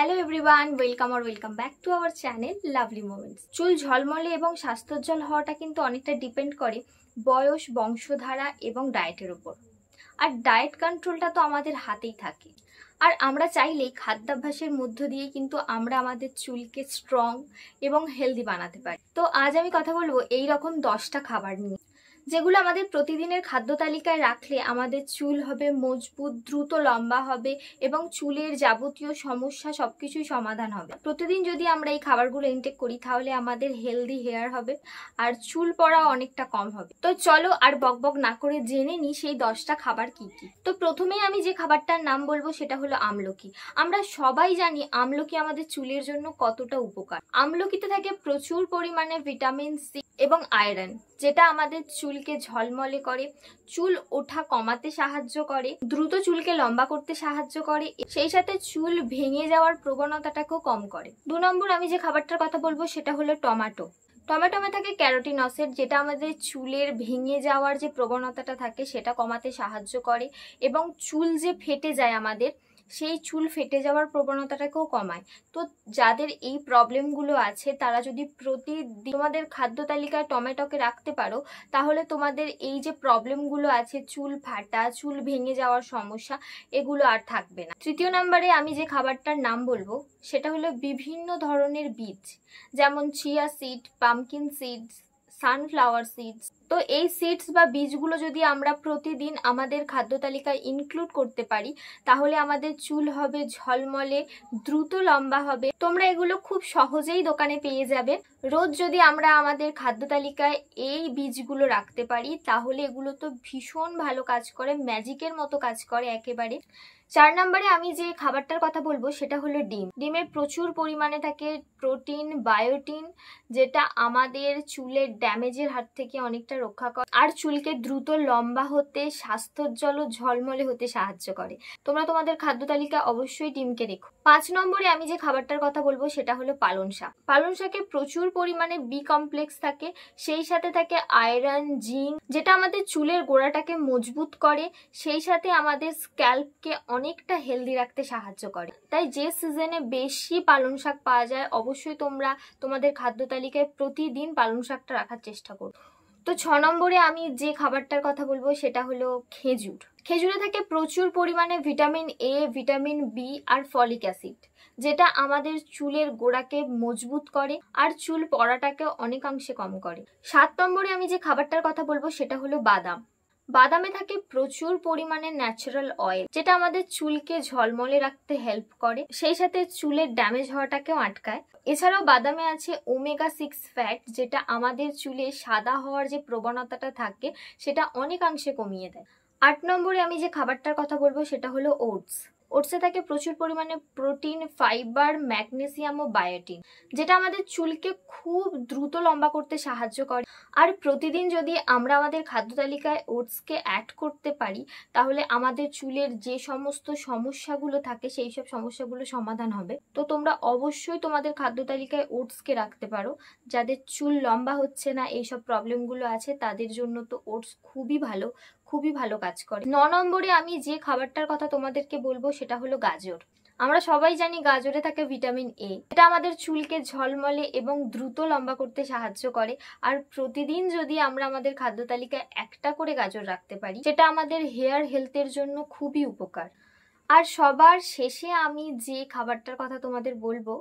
Hello everyone, welcome back to our channel lovely moments. চুল ঝলমলে এবং স্বাস্থ্যোজ্জ্বল হওয়াটা কিন্তু অনেকটা ডিপেন্ড করে বয়স, বংশধারা এবং ডায়েটের উপর। আর ডায়েট কন্ট্রোলটা তো আমাদের হাতেই থাকে। আর আমরা চাইলেই খাদ্যাভ্যাসের মধ্য দিয়ে কিন্তু আমরা আমাদের চুলকে স্ট্রং এবং হেলদি বানাতে পারি। তো আজ আমি কথা বলবো এই রকম 10টা খাবার নিয়ে, যেগুলো আমাদের প্রতিদিনের খাদ্য তালিকায় রাখলে আমাদের চুল হবে মজবুত, দ্রুত লম্বা হবে এবং চুলের যাবতীয় সমস্যা সবকিছুই সমাধান হবে। প্রতিদিন যদি আমরা এই খাবারগুলো ইনটেক করি তাহলে আমাদের হেলদি হেয়ার হবে আর চুল পড়া অনেকটা কম হবে। তো চলো আর বকবক না করে জেনে নিই সেই 10টা খাবার কি কি। তো প্রথমেই আমি যে খাবারটার নাম বলবো সেটা হলো আমলকি। আমরা সবাই জানি আমলকি আমাদের চুলের জন্য কতটা উপকার। আমলকিতে থাকে প্রচুর পরিমাণে ভিটামিন সি এবং আয়রন, যেটা আমাদের চুলকে ঝলমলে করে, চুল ওঠা কমাতে সাহায্য করে, দ্রুত চুলকে লম্বা করতে সাহায্য করে, সেই সাথে চুল ভেঙে যাওয়ার প্রবণতাটাকেও কম করে। 2 নম্বর আমি যে খাবারটার কথা বলবো সেটা হলো টমেটো। টমেটোমে থাকে ক্যারোটিনসেড, যেটা আমাদের চুলের ভেঙে যাওয়ার যে প্রবণতাটা থাকে সেটা কমাতে সাহায্য করে এবং চুল যে ফেটে যায় আমাদের, সেই চুল ফেটে যাওয়ার প্রবণতাটাকেও কমায়। তো যাদের এই প্রবলেমগুলো আছে তারা যদি প্রতিদিন তোমাদের খাদ্য তালিকায় টমেটোকে রাখতে পারো তাহলে তোমাদের এই যে প্রবলেমগুলো আছে, চুল ফাটা, চুল ভেঙে যাওয়ার সমস্যা, এগুলো আর থাকবে না। 3 নম্বরে আমি যে খাবারটার নাম বলবো সেটা হলো বিভিন্ন ধরনের বীজ, যেমন chia seed, pumpkin seeds, sunflower seeds. তো এই সিডস বা বীজগুলো যদি আমরা প্রতিদিন আমাদের খাদ্য তালিকায় ইনক্লুড করতে পারি তাহলে আমাদের চুল হবে ঝলমলে, দ্রুত লম্বা হবে। তোমরা এগুলো খুব সহজেই দোকানে পেয়ে যাবে। রোজ যদি আমরা আমাদের খাদ্য তালিকায় এই বীজগুলো রাখতে পারি তাহলে এগুলো তো ভীষণ ভালো কাজ করে, ম্যাজিকের মতো কাজ করে একেবারে। 4 নম্বরে আমি যে খাবারটার কথা বলবো সেটা হলো ডিম। ডিমে প্রচুর পরিমাণে থাকে প্রোটিন, বায়োটিন, যেটা আমাদের চুলের ড্যামেজের হাত থেকে অনেকটা রক্ষা করে আর চুলকে দ্রুত লম্বা হতে, স্বাস্থ্যোজ্জ্বল ও ঝলমলে হতে সাহায্য করে। তোমরা তোমাদের খাদ্য তালিকা অবশ্যই ডিমকে রেখো। 5 নম্বরে আমি যে খাবারটার কথা বলবো সেটা হলো পালং শাক। পালং শাকে প্রচুর পরিমাণে বি কমপ্লেক্স থাকে, সেই সাথে থাকে আয়রন, জিঙ্ক, যেটা আমাদের চুলের গোড়াটাকে মজবুত করে, সেই সাথে আমাদের স্ক্যাল্পকে অনেকটা হেলদি রাখতে সাহায্য করে। তাই যে সিজনে বেশি পালং শাক পাওয়া যায় অবশ্যই তোমরা তোমাদের খাদ্য তালিকায় প্রতিদিন পালং শাকটা রাখার চেষ্টা করো। তো 6 নম্বরে আমি যে খাবারটার কথা বলবো সেটা হলো খেজুর। খেজুরে থাকে প্রচুর পরিমাণে ভিটামিন এ, ভিটামিন বি আর ফলিক অ্যাসিড, যেটা আমাদের চুলের গোড়াকে মজবুত করে আর চুল পড়াটাকে অনেকাংশে কম করে। 7 নম্বরে আমি যে খাবারটার কথা বলবো সেটা হলো বাদাম। বাদামে থাকে প্রচুর পরিমাণে ন্যাচারাল অয়েল, যেটা আমাদের চুলকে ঝলমলে রাখতে হেল্প করে, সেই সাথে চুলের ড্যামেজ হওয়াটাকেও আটকায়। এছাড়াও বাদামে আছে ওমেগা 6 ফ্যাট, যেটা আমাদের চুলে সাদা হওয়ার যে প্রবণতাটা থাকে সেটা অনেকাংশে কমিয়ে দেয়। 8 নম্বরে আমি যে খাবারটার কথা বলবো সেটা হলো ওটস। ওটসে থাকে প্রচুর পরিমাণে প্রোটিন, ফাইবার, ম্যাগনেসিয়াম ও বায়োটিন, যেটা আমাদের চুলকে খুব দ্রুত লম্বা করতে সাহায্য করে। আর প্রতিদিন যদি আমরা আমাদের খাদ্য তালিকায় ওটসকে অ্যাড করতে পারি তাহলে আমাদের চুলের যে সমস্ত সমস্যাগুলো থাকে সেই সব সমস্যাগুলো সমাধান হবে। তো তোমরা অবশ্যই তোমাদের খাদ্য তালিকায় ওটসকে রাখতে পারো। যাদের চুল লম্বা হচ্ছে না, এইসব প্রবলেমগুলো আছে, তাদের জন্য তো ওটস খুবই ভালো কাজ করে। 9 নম্বরে আমি যে খাবারটার কথা তোমাদেরকে বলবো সেটা হলো গাজর। আমরা সবাই জানি গাজরে থাকে ভিটামিন এ, এটা আমাদের চুলকে ঝলমলে এবং দ্রুত লম্বা করতে সাহায্য করে। আর প্রতিদিন যদি আমরা আমাদের খাদ্য তালিকায় একটা করে গাজর রাখতে পারি সেটা আমাদের হেয়ার হেলথের জন্য খুবই উপকার। আর সবার শেষে আমি যে খাবারটার কথা তোমাদের বলবো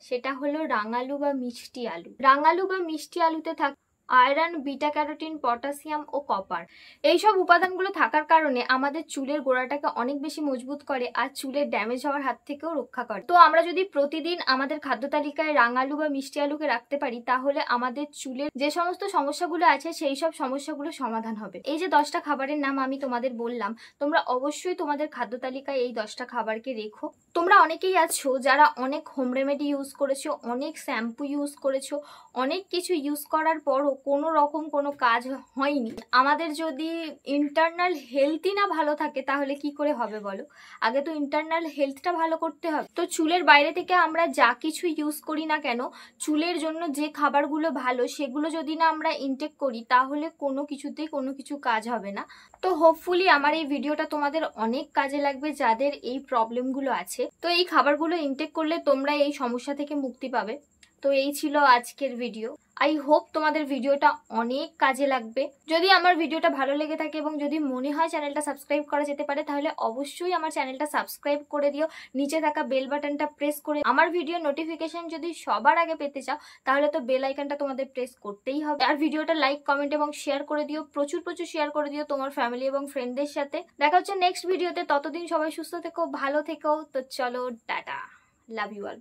সেটা হলো রাঙালু বা মিষ্টি আলু। রাঙালু বা মিষ্টি আলুতে থাকে আয়রন, বিটা ক্যারোটিন, পটাশিয়াম ও কপার। এইসব উপাদানগুলো থাকার কারণে আমাদের চুলের গোড়াটাকে অনেক বেশি মজবুত করে আর চুলের ড্যামেজ হওয়ার হাত থেকেও রক্ষা করে। তো আমরা যদি প্রতিদিন আমাদের খাদ্য তালিকায় রাঙালু বা মিষ্টি আলুকে রাখতে পারি তাহলে আমাদের চুলের যে সমস্ত সমস্যাগুলো আছে সেই সব সমস্যাগুলো সমাধান হবে। এই যে 10টা খাবারের নাম আমি তোমাদের বললাম, তোমরা অবশ্যই তোমাদের খাদ্য তালিকায় এই 10টা খাবারকে রেখো। তোমরা অনেকেই আছো যারা অনেক হোম রেমেডি ইউজ করেছো, অনেক শ্যাম্পু ইউজ করেছো, অনেক কিছু ইউজ করার পরও কোনো রকম কোনো কাজ হয়নি। আমাদের যদি ইন্টারনাল হেলথই না ভালো থাকে তাহলে কি করে হবে বলো? আগে তো ইন্টারনাল হেলথটা ভালো করতে হবে। তো চুলের বাইরে থেকে আমরা যা কিছু ইউজ করি না কেন, চুলের জন্য যে খাবারগুলো ভালো সেগুলো যদি না আমরা ইনটেক করি তাহলে কোনো কিছুতেই কোনো কিছু কাজ হবে না। তো হোপফুলি আমার এই ভিডিওটা তোমাদের অনেক কাজে লাগবে যাদের এই প্রবলেমগুলো আছে। তো এই খাবারগুলো ইনটেক করলে তোমরা এই সমস্যা থেকে মুক্তি পাবে। তো এই ছিল আজকের ভিডিও। আই হোপ তোমাদের ভিডিওটা অনেক কাজে লাগবে। যদি আমার ভিডিওটা ভালো লেগে থাকে এবং যদি মনে হয় চ্যানেলটা সাবস্ক্রাইব করা যেতে পারে তাহলে অবশ্যই আমার চ্যানেলটা সাবস্ক্রাইব করে দিও। নিচে থাকা বেল বাটনটা প্রেস করে আমার ভিডিও নোটিফিকেশন যদি সবার আগে পেতে চাও তাহলে তো বেল আইকনটা তোমাদের প্রেস করতেই হবে। আর ভিডিওটা লাইক, কমেন্ট এবং শেয়ার করে দিও, প্রচুর প্রচুর শেয়ার করে দিও তোমার ফ্যামিলি এবং ফ্রেন্ডদের সাথে। দেখা হচ্ছে নেক্সট ভিডিওতে, ততদিন সবাই সুস্থ থেকো, ভালো থেকো। তো চলো টাটা, লাভ ইউ অল।